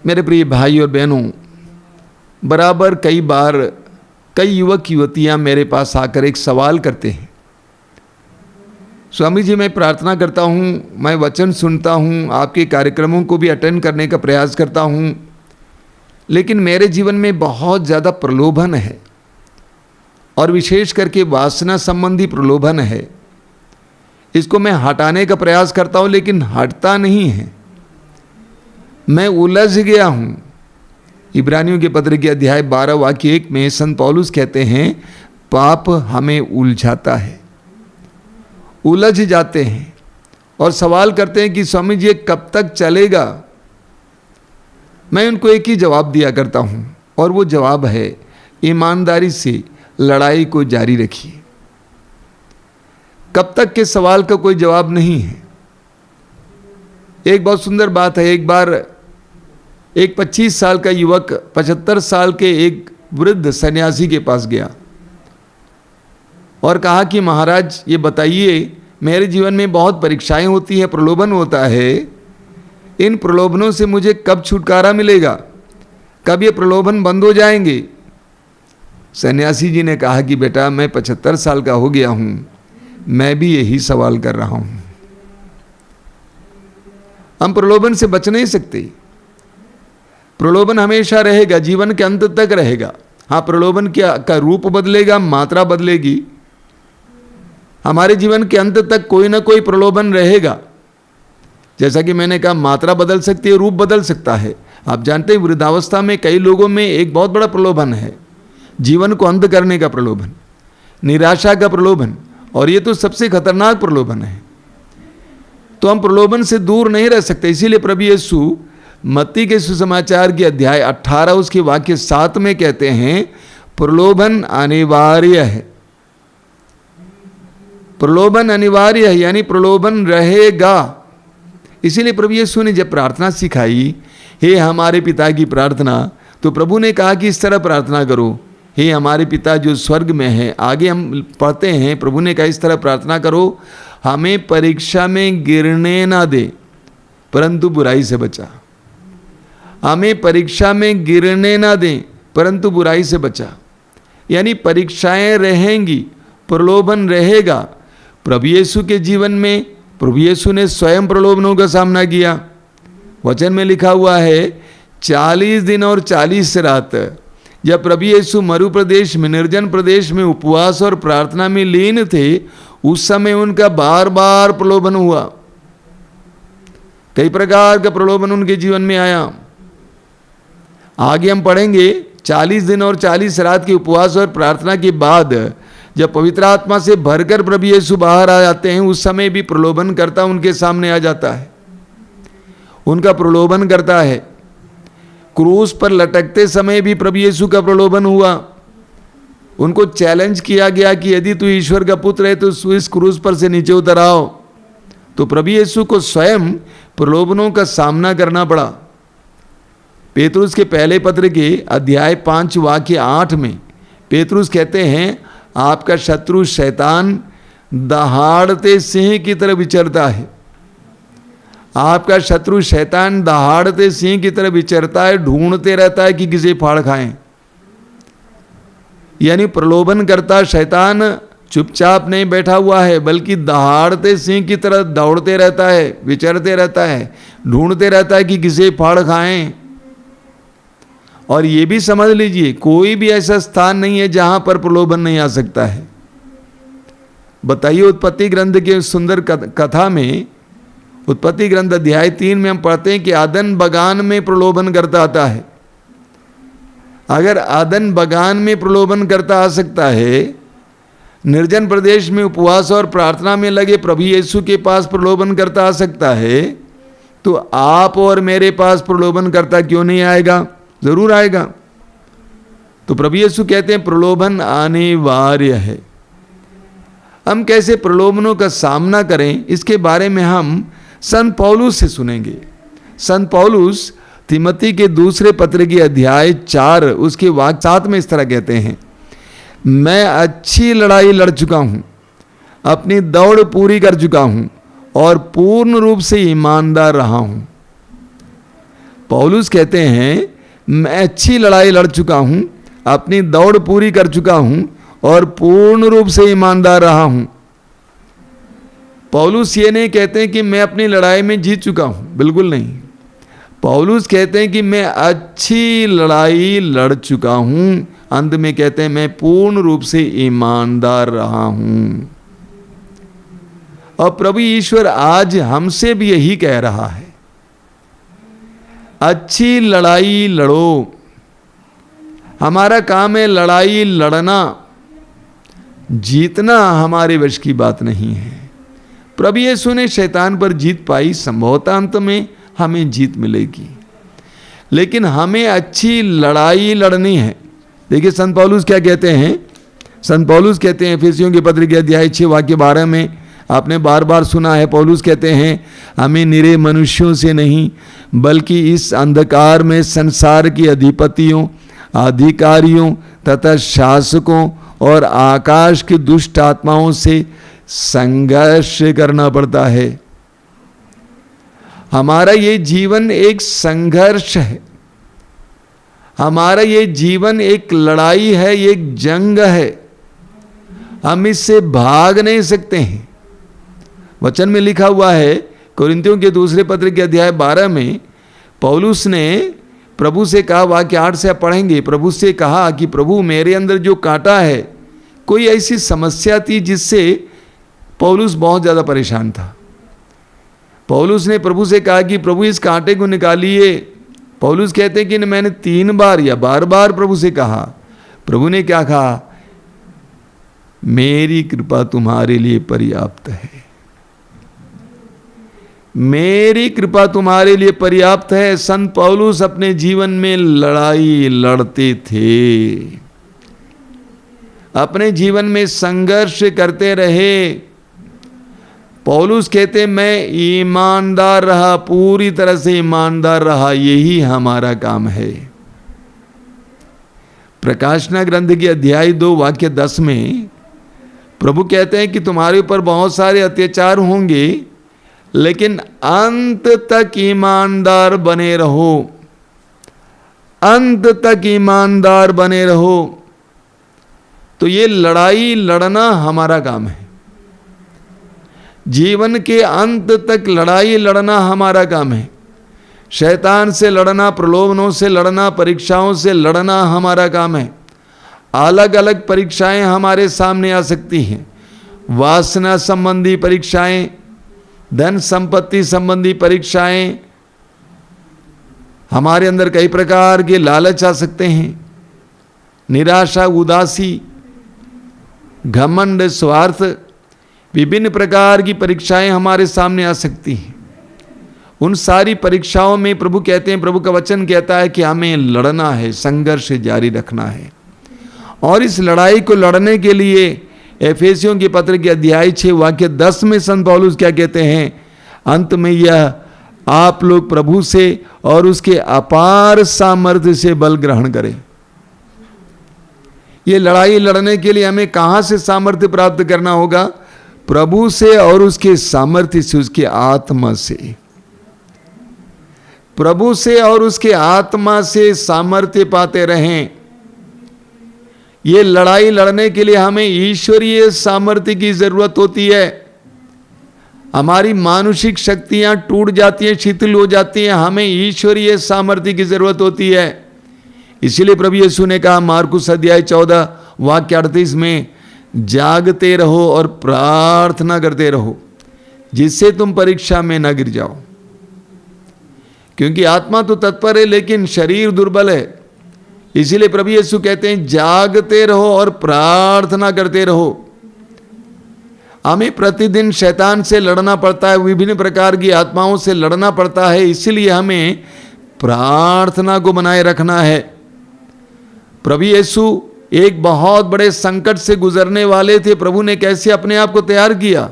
मेरे प्रिय भाई और बहनों, बराबर कई बार कई युवक युवतियां मेरे पास आकर एक सवाल करते हैं, स्वामी जी मैं प्रार्थना करता हूँ, मैं वचन सुनता हूँ, आपके कार्यक्रमों को भी अटेंड करने का प्रयास करता हूँ, लेकिन मेरे जीवन में बहुत ज़्यादा प्रलोभन है और विशेष करके वासना संबंधी प्रलोभन है। इसको मैं हटाने का प्रयास करता हूँ लेकिन हटता नहीं है, मैं उलझ गया हूँ। इब्रानियों के पत्र के अध्याय 12 वाक्य 1 में संत पौलुस कहते हैं, पाप हमें उलझाता है, उलझ जाते हैं और सवाल करते हैं कि स्वामी जी कब तक चलेगा। मैं उनको एक ही जवाब दिया करता हूँ और वो जवाब है, ईमानदारी से लड़ाई को जारी रखिए। कब तक के सवाल का कोई जवाब नहीं है। एक बहुत सुंदर बात है, एक बार एक 25 साल का युवक 75 साल के एक वृद्ध सन्यासी के पास गया और कहा कि महाराज ये बताइए, मेरे जीवन में बहुत परीक्षाएं होती हैं, प्रलोभन होता है, इन प्रलोभनों से मुझे कब छुटकारा मिलेगा, कब ये प्रलोभन बंद हो जाएंगे। सन्यासी जी ने कहा कि बेटा मैं 75 साल का हो गया हूं, मैं भी यही सवाल कर रहा हूं। हम प्रलोभन से बच नहीं सकते, प्रलोभन हमेशा रहेगा, जीवन के अंत तक रहेगा। हाँ, प्रलोभन का रूप बदलेगा, मात्रा बदलेगी, हमारे जीवन के अंत तक कोई ना कोई प्रलोभन रहेगा। जैसा कि मैंने कहा, मात्रा बदल सकती है, रूप बदल सकता है। आप जानते हैं वृद्धावस्था में कई लोगों में एक बहुत बड़ा प्रलोभन है, जीवन को अंत करने का प्रलोभन, निराशा का प्रलोभन, और ये तो सबसे खतरनाक प्रलोभन है। तो हम प्रलोभन से दूर नहीं रह सकते। इसीलिए प्रभु यीशु मत्ती के सुसमाचार के अध्याय 18 उसके वाक्य 7 में कहते हैं, प्रलोभन अनिवार्य है। प्रलोभन अनिवार्य है यानी प्रलोभन रहेगा। इसीलिए प्रभु यीशु ने जब प्रार्थना सिखाई, हे हमारे पिता की प्रार्थना, तो प्रभु ने कहा कि इस तरह प्रार्थना करो, हे हमारे पिता जो स्वर्ग में है। आगे हम पढ़ते हैं, प्रभु ने कहा इस तरह प्रार्थना करो, हमें परीक्षा में गिरने ना दे परंतु बुराई से बचा। हमें परीक्षा में गिरने ना दें परंतु बुराई से बचा। यानी परीक्षाएं रहेंगी, प्रलोभन रहेगा। प्रभु यीशु के जीवन में प्रभु यीशु ने स्वयं प्रलोभनों का सामना किया। वचन में लिखा हुआ है 40 दिन और 40 रात जब प्रभु यीशु मरु प्रदेश में, निर्जन प्रदेश में उपवास और प्रार्थना में लीन थे, उस समय उनका बार बार प्रलोभन हुआ। कई प्रकार का प्रलोभन उनके जीवन में आया। आगे हम पढ़ेंगे 40 दिन और 40 रात के उपवास और प्रार्थना के बाद जब पवित्र आत्मा से भरकर प्रभु यीशु बाहर आ जाते हैं, उस समय भी प्रलोभन करता उनके सामने आ जाता है, उनका प्रलोभन करता है। क्रूस पर लटकते समय भी प्रभु यीशु का प्रलोभन हुआ। उनको चैलेंज किया गया कि यदि तू ईश्वर का पुत्र है तो इस क्रूस पर से नीचे उतर आओ। तो प्रभु यीशु को स्वयं प्रलोभनों का सामना करना पड़ा। पेतरुस के पहले पत्र के अध्याय 5 वाक्य 8 में पेतरुस कहते हैं, आपका शत्रु शैतान दहाड़ते सिंह की तरह विचरता है। आपका शत्रु शैतान दहाड़ते सिंह की तरह विचरता है, ढूंढते रहता है कि किसे फाड़ खाएं। यानी प्रलोभन करता शैतान चुपचाप नहीं बैठा हुआ है, बल्कि दहाड़ते सिंह की तरह दौड़ते रहता है, विचरते रहता है, ढूंढते रहता है कि किसे फाड़ खाएं। और ये भी समझ लीजिए, कोई भी ऐसा स्थान नहीं है जहां पर प्रलोभन नहीं आ सकता है। बताइए, उत्पत्ति ग्रंथ के सुंदर कथा में, उत्पत्ति ग्रंथ अध्याय 3 में हम पढ़ते हैं कि आदन बगान में प्रलोभन करता आता है। अगर आदन बगान में प्रलोभन करता आ सकता है, निर्जन प्रदेश में उपवास और प्रार्थना में लगे प्रभु यीशु के पास प्रलोभन करता आ सकता है, तो आप और मेरे पास प्रलोभन करता क्यों नहीं आएगा? जरूर आएगा। तो प्रभु यीशु कहते हैं प्रलोभन अनिवार्य है। हम कैसे प्रलोभनों का सामना करें, इसके बारे में हम संत पौलुस से सुनेंगे। संत पौलुस तिमोथी के दूसरे पत्र की अध्याय 4 उसके वाक्य 7 में इस तरह कहते हैं, मैं अच्छी लड़ाई लड़ चुका हूं, अपनी दौड़ पूरी कर चुका हूं और पूर्ण रूप से ईमानदार रहा हूं। पौलुस कहते हैं मैं अच्छी लड़ाई लड़ चुका हूं, अपनी दौड़ पूरी कर चुका हूं और पूर्ण रूप से ईमानदार रहा हूं। पौलुस ये नहीं कहते हैं कि मैं अपनी लड़ाई में जीत चुका हूं, बिल्कुल नहीं। पौलुस कहते हैं कि मैं अच्छी लड़ाई लड़ चुका हूं, अंत में कहते हैं मैं पूर्ण रूप से ईमानदार रहा हूं। और प्रभु ईश्वर आज हमसे भी यही कह रहा है, अच्छी लड़ाई लड़ो। हमारा काम है लड़ाई लड़ना, जीतना हमारे वश की बात नहीं है। प्रभु यीशु ने शैतान पर जीत पाई, संभवतः अंत में हमें जीत मिलेगी, लेकिन हमें अच्छी लड़ाई लड़नी है। देखिए संत पौलुस क्या कहते हैं। संत पौलुस कहते हैं एफेसियों के पत्र के अध्याय 6 वाक्य 12 में, आपने बार बार सुना है, पौलुस कहते हैं हमें निरे मनुष्यों से नहीं बल्कि इस अंधकार में संसार की अधिपतियों, अधिकारियों तथा शासकों और आकाश की दुष्ट आत्माओं से संघर्ष करना पड़ता है। हमारा ये जीवन एक संघर्ष है, हमारा ये जीवन एक लड़ाई है, एक जंग है। हम इससे भाग नहीं सकते हैं। वचन में लिखा हुआ है, कोरिन्थियों के दूसरे पत्र के अध्याय 12 में पौलुस ने प्रभु से कहा, वाक्य 8 से आप पढ़ेंगे, प्रभु से कहा कि प्रभु मेरे अंदर जो कांटा है, कोई ऐसी समस्या थी जिससे पौलुस बहुत ज़्यादा परेशान था। पौलुस ने प्रभु से कहा कि प्रभु इस कांटे को निकालिए। पौलुस कहते हैं कि मैंने 3 बार या बार बार प्रभु से कहा। प्रभु ने क्या कहा, मेरी कृपा तुम्हारे लिए पर्याप्त है, मेरी कृपा तुम्हारे लिए पर्याप्त है। संत पौलुस अपने जीवन में लड़ाई लड़ते थे, अपने जीवन में संघर्ष करते रहे। पौलुस कहते मैं ईमानदार रहा, पूरी तरह से ईमानदार रहा, यही हमारा काम है। प्रकाशना ग्रंथ के अध्याय 2 वाक्य 10 में प्रभु कहते हैं कि तुम्हारे ऊपर बहुत सारे अत्याचार होंगे, लेकिन अंत तक ईमानदार बने रहो, अंत तक ईमानदार बने रहो। तो ये लड़ाई लड़ना हमारा काम है, जीवन के अंत तक लड़ाई लड़ना हमारा काम है। शैतान से लड़ना, प्रलोभनों से लड़ना, परीक्षाओं से लड़ना हमारा काम है। अलग अलग परीक्षाएं हमारे सामने आ सकती हैं, वासना संबंधी परीक्षाएं, धन संपत्ति संबंधी परीक्षाएं, हमारे अंदर कई प्रकार के लालच आ सकते हैं, निराशा, उदासी, घमंड, स्वार्थ, विभिन्न प्रकार की परीक्षाएं हमारे सामने आ सकती हैं। उन सारी परीक्षाओं में प्रभु कहते हैं, प्रभु का वचन कहता है कि हमें लड़ना है, संघर्ष जारी रखना है। और इस लड़ाई को लड़ने के लिए एफेसियों के पत्र के अध्याय 6 वाक्य 10 में संत पौलुस क्या कहते हैं, अंत में यह आप लोग प्रभु से और उसके अपार सामर्थ्य से बल ग्रहण करें। ये लड़ाई लड़ने के लिए हमें कहां से सामर्थ्य प्राप्त करना होगा? प्रभु से और उसके सामर्थ्य से, उसके आत्मा से। प्रभु से और उसके आत्मा से सामर्थ्य पाते रहें। ये लड़ाई लड़ने के लिए हमें ईश्वरीय सामर्थ्य की जरूरत होती है। हमारी मानुषिक शक्तियां टूट जाती हैं, शिथिल हो जाती हैं, हमें ईश्वरीय सामर्थ्य की जरूरत होती है। इसीलिए प्रभु यीशु ने कहा मार्कुस अध्याय 14 वाक्य 38 में, जागते रहो और प्रार्थना करते रहो जिससे तुम परीक्षा में न गिर जाओ। क्योंकि आत्मा तो तत्पर है लेकिन शरीर दुर्बल है। इसीलिए प्रभु यीशु कहते हैं जागते रहो और प्रार्थना करते रहो। हमें प्रतिदिन शैतान से लड़ना पड़ता है, विभिन्न प्रकार की आत्माओं से लड़ना पड़ता है। इसीलिए हमें प्रार्थना को बनाए रखना है। प्रभु यीशु एक बहुत बड़े संकट से गुजरने वाले थे। प्रभु ने कैसे अपने आप को तैयार किया?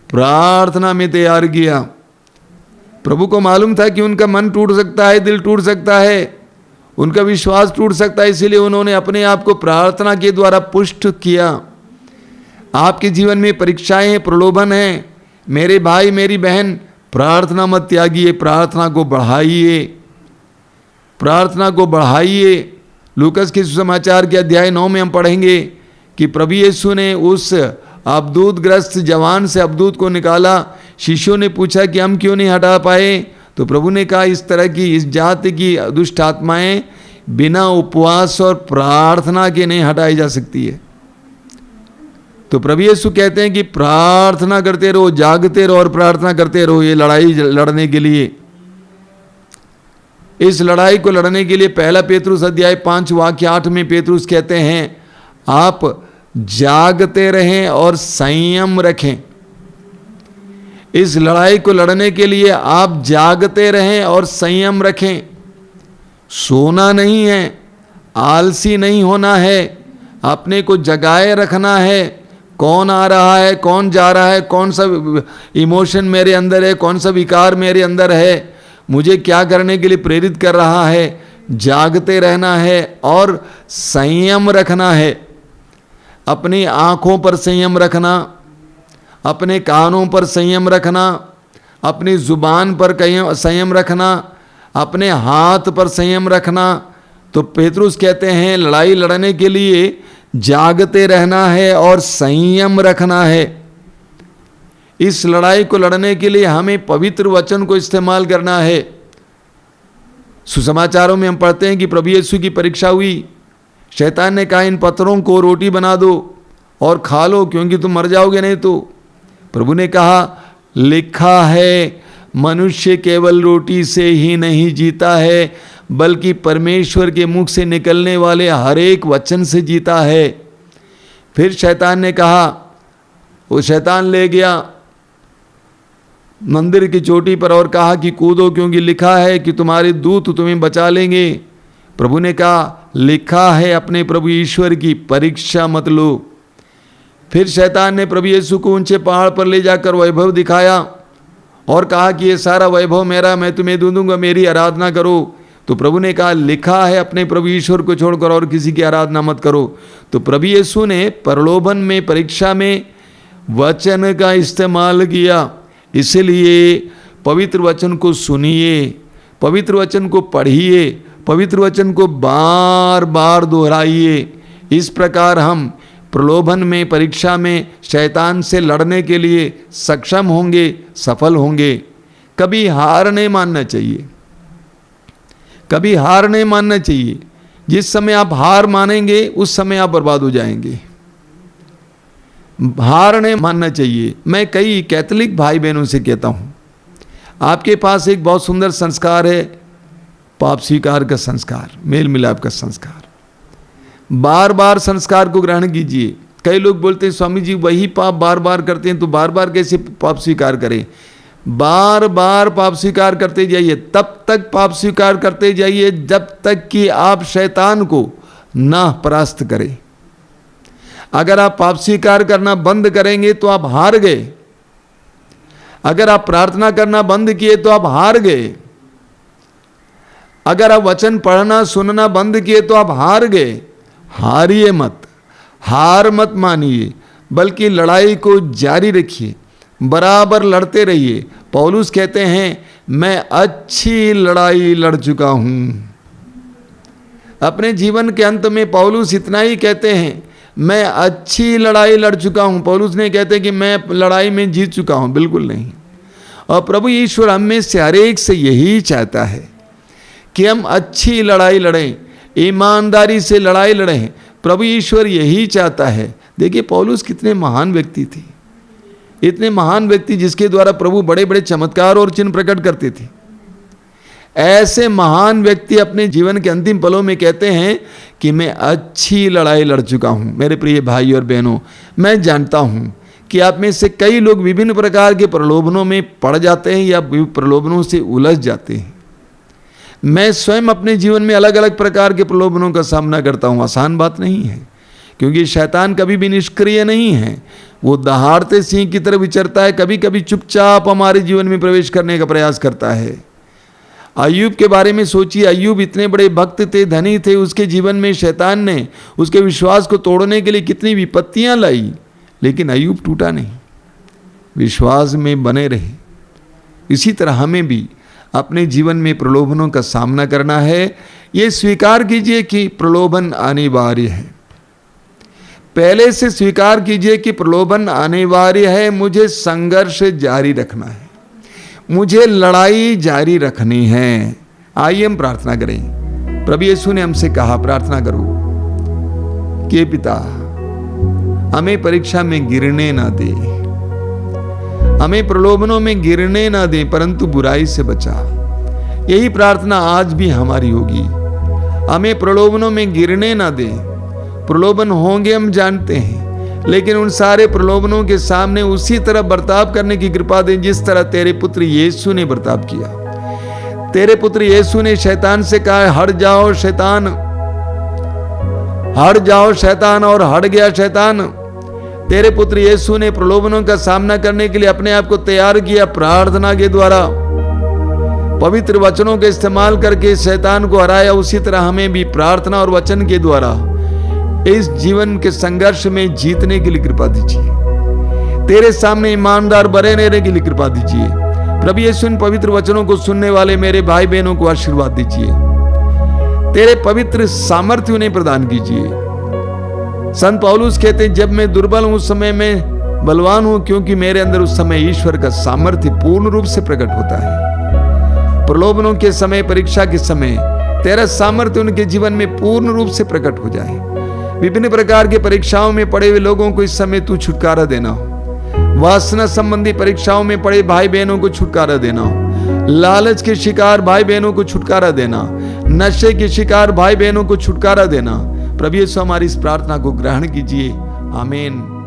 प्रार्थना में तैयार किया। प्रभु को मालूम था कि उनका मन टूट सकता है, दिल टूट सकता है, उनका विश्वास टूट सकता है। इसलिए उन्होंने अपने आप को प्रार्थना के द्वारा पुष्ट किया। आपके जीवन में परीक्षाएं हैं, प्रलोभन हैं, मेरे भाई मेरी बहन, प्रार्थना मत त्यागिए, प्रार्थना को बढ़ाइए। प्रार्थना को बढ़ाइए। लूकस के सुसमाचार के अध्याय 9 में हम पढ़ेंगे कि प्रभु यीशु ने उस अबदूतग्रस्त जवान से अबदूत को निकाला। शिष्यों ने पूछा कि हम क्यों नहीं हटा पाए, तो प्रभु ने कहा इस तरह की, इस जाति की दुष्ट आत्माएं बिना उपवास और प्रार्थना के नहीं हटाई जा सकती है। तो प्रभु यीशु कहते हैं कि प्रार्थना करते रहो, जागते रहो और प्रार्थना करते रहो ये लड़ाई लड़ने के लिए। इस लड़ाई को लड़ने के लिए 1 पेतरुस अध्याय 5 वाक्य 8 में पेतरुस कहते हैं आप जागते रहें और संयम रखें। इस लड़ाई को लड़ने के लिए आप जागते रहें और संयम रखें। सोना नहीं है, आलसी नहीं होना है, अपने को जगाए रखना है। कौन आ रहा है, कौन जा रहा है, कौन सा इमोशन मेरे अंदर है, कौन सा विकार मेरे अंदर है, मुझे क्या करने के लिए प्रेरित कर रहा है, जागते रहना है और संयम रखना है। अपनी आँखों पर संयम रखना, अपने कानों पर संयम रखना, अपनी जुबान पर संयम रखना, अपने हाथ पर संयम रखना। तो पेतरुस कहते हैं लड़ाई लड़ने के लिए जागते रहना है और संयम रखना है। इस लड़ाई को लड़ने के लिए हमें पवित्र वचन को इस्तेमाल करना है। सुसमाचारों में हम पढ़ते हैं कि प्रभु यीशु की परीक्षा हुई। शैतान ने कहा इन पत्थरों को रोटी बना दो और खा लो क्योंकि तुम मर जाओगे नहीं तो। प्रभु ने कहा लिखा है मनुष्य केवल रोटी से ही नहीं जीता है बल्कि परमेश्वर के मुख से निकलने वाले हर एक वचन से जीता है। फिर शैतान ने कहा, वो शैतान ले गया मंदिर की चोटी पर और कहा कि कूदो क्योंकि लिखा है कि तुम्हारे दूत तुम्हें बचा लेंगे। प्रभु ने कहा लिखा है अपने प्रभु ईश्वर की परीक्षा मत लो। फिर शैतान ने प्रभु यीशु को ऊंचे पहाड़ पर ले जाकर वैभव दिखाया और कहा कि ये सारा वैभव मेरा, मैं तुम्हें दे दूंगा, मेरी आराधना करो। तो प्रभु ने कहा लिखा है अपने प्रभु ईश्वर को छोड़कर और किसी की आराधना मत करो। तो प्रभु यीशु ने प्रलोभन में, परीक्षा में वचन का इस्तेमाल किया। इसलिए पवित्र वचन को सुनिए, पवित्र वचन को पढ़िए, पवित्र वचन को बार बार दोहराइए। इस प्रकार हम प्रलोभन में, परीक्षा में शैतान से लड़ने के लिए सक्षम होंगे, सफल होंगे। कभी हार नहीं मानना चाहिए, कभी हार नहीं मानना चाहिए। जिस समय आप हार मानेंगे उस समय आप बर्बाद हो जाएंगे। हार नहीं मानना चाहिए। मैं कई कैथोलिक भाई बहनों से कहता हूँ आपके पास एक बहुत सुंदर संस्कार है, पाप स्वीकार का संस्कार, मेल मिलाप का संस्कार। बार बार संस्कार को ग्रहण कीजिए। कई लोग बोलते हैं स्वामी जी वही पाप बार बार करते हैं तो बार बार कैसे पाप स्वीकार करें। बार बार पाप स्वीकार करते जाइए, तब तक पाप स्वीकार करते जाइए जब तक कि आप शैतान को ना परास्त करें। अगर आप पाप स्वीकार करना बंद करेंगे तो आप हार गए। अगर आप प्रार्थना करना बंद किए तो आप हार गए। अगर आप वचन पढ़ना सुनना बंद किए तो आप हार गए। हारिए मत, हार मत मानिए, बल्कि लड़ाई को जारी रखिए, बराबर लड़ते रहिए। पौलुस कहते हैं मैं अच्छी लड़ाई लड़ चुका हूं। अपने जीवन के अंत में पौलुस इतना ही कहते हैं मैं अच्छी लड़ाई लड़ चुका हूं। पौलुस ने कहते हैं कि मैं लड़ाई में जीत चुका हूं, बिल्कुल नहीं। और प्रभु ईश्वर हम में से हर एक से यही चाहता है कि हम अच्छी लड़ाई लड़ें, ईमानदारी से लड़ाई लड़ें। प्रभु ईश्वर यही चाहता है। देखिए पौलुस कितने महान व्यक्ति थे, इतने महान व्यक्ति जिसके द्वारा प्रभु बड़े बड़े चमत्कार और चिन्ह प्रकट करते थे। ऐसे महान व्यक्ति अपने जीवन के अंतिम पलों में कहते हैं कि मैं अच्छी लड़ाई लड़ चुका हूं। मेरे प्रिय भाई और बहनों, मैं जानता हूं कि आप में से कई लोग विभिन्न प्रकार के प्रलोभनों में पड़ जाते हैं या प्रलोभनों से उलझ जाते हैं। मैं स्वयं अपने जीवन में अलग अलग प्रकार के प्रलोभनों का सामना करता हूँ। आसान बात नहीं है, क्योंकि शैतान कभी भी निष्क्रिय नहीं है। वो दहाड़ते सिंह की तरह विचरता है, कभी कभी चुपचाप हमारे जीवन में प्रवेश करने का प्रयास करता है। अय्यूब के बारे में सोचिए, अय्यूब इतने बड़े भक्त थे, धनी थे, उसके जीवन में शैतान ने उसके विश्वास को तोड़ने के लिए कितनी विपत्तियां लाई, लेकिन अय्यूब टूटा नहीं, विश्वास में बने रहे। इसी तरह हमें भी अपने जीवन में प्रलोभनों का सामना करना है, ये स्वीकार कीजिए कि प्रलोभन अनिवार्य है। पहले से स्वीकार कीजिए कि प्रलोभन अनिवार्य है, मुझे संघर्ष जारी रखना है, मुझे लड़ाई जारी रखनी है। आइए हम प्रार्थना करें। प्रभु यीशु ने हमसे कहा, प्रार्थना करो कि पिता हमें परीक्षा में गिरने ना दे, हमें प्रलोभनों में गिरने ना दे, परंतु बुराई से बचा। यही प्रार्थना आज भी हमारी होगी। हमें प्रलोभनों में गिरने ना दे। प्रलोभन होंगे हम जानते हैं, लेकिन उन सारे प्रलोभनों के सामने उसी तरह बर्ताव करने की कृपा दे जिस तरह तेरे पुत्र यीशु ने बर्ताव किया। तेरे पुत्र यीशु ने शैतान से कहा, हट जाओ शैतान, हट जाओ शैतान, और हट गया शैतान। तेरे पुत्र यीशु ने प्रलोभनों का सामना करने के लिए अपने आप को तैयार किया, प्रार्थना के द्वारा, पवित्र वचनों का इस्तेमाल करके शैतान को हराया। उसी तरह हमें भी प्रार्थना और वचन के द्वारा इस जीवन के संघर्ष में जीतने के लिए कृपा दीजिए। तेरे सामने ईमानदार बने रहने के लिए कृपा दीजिए। प्रभु यीशु इन पवित्र वचनों को सुनने वाले मेरे भाई बहनों को आशीर्वाद दीजिए। तेरे पवित्र सामर्थ्य उन्हें प्रदान कीजिए। संत पौलुस कहते, जब मैं दुर्बल हूं उस समय मैं बलवान हूं, क्योंकि मेरे अंदर उस समय ईश्वर का सामर्थ्य पूर्ण रूप से प्रकट होता है। प्रलोभनों के समय, परीक्षा के समय तेरा सामर्थ्य उनके जीवन में पूर्ण रूप से प्रकट हो जाए। विभिन्न प्रकार के परीक्षाओं में पड़े हुए लोगों को इस समय तू छुटकारा देना हो। वासना संबंधी परीक्षाओं में पड़े भाई बहनों को छुटकारा देना हो। लालच के शिकार भाई बहनों को छुटकारा देना। नशे के शिकार भाई बहनों को छुटकारा देना। प्रभु यीशु हमारी इस प्रार्थना को ग्रहण कीजिए। आमीन।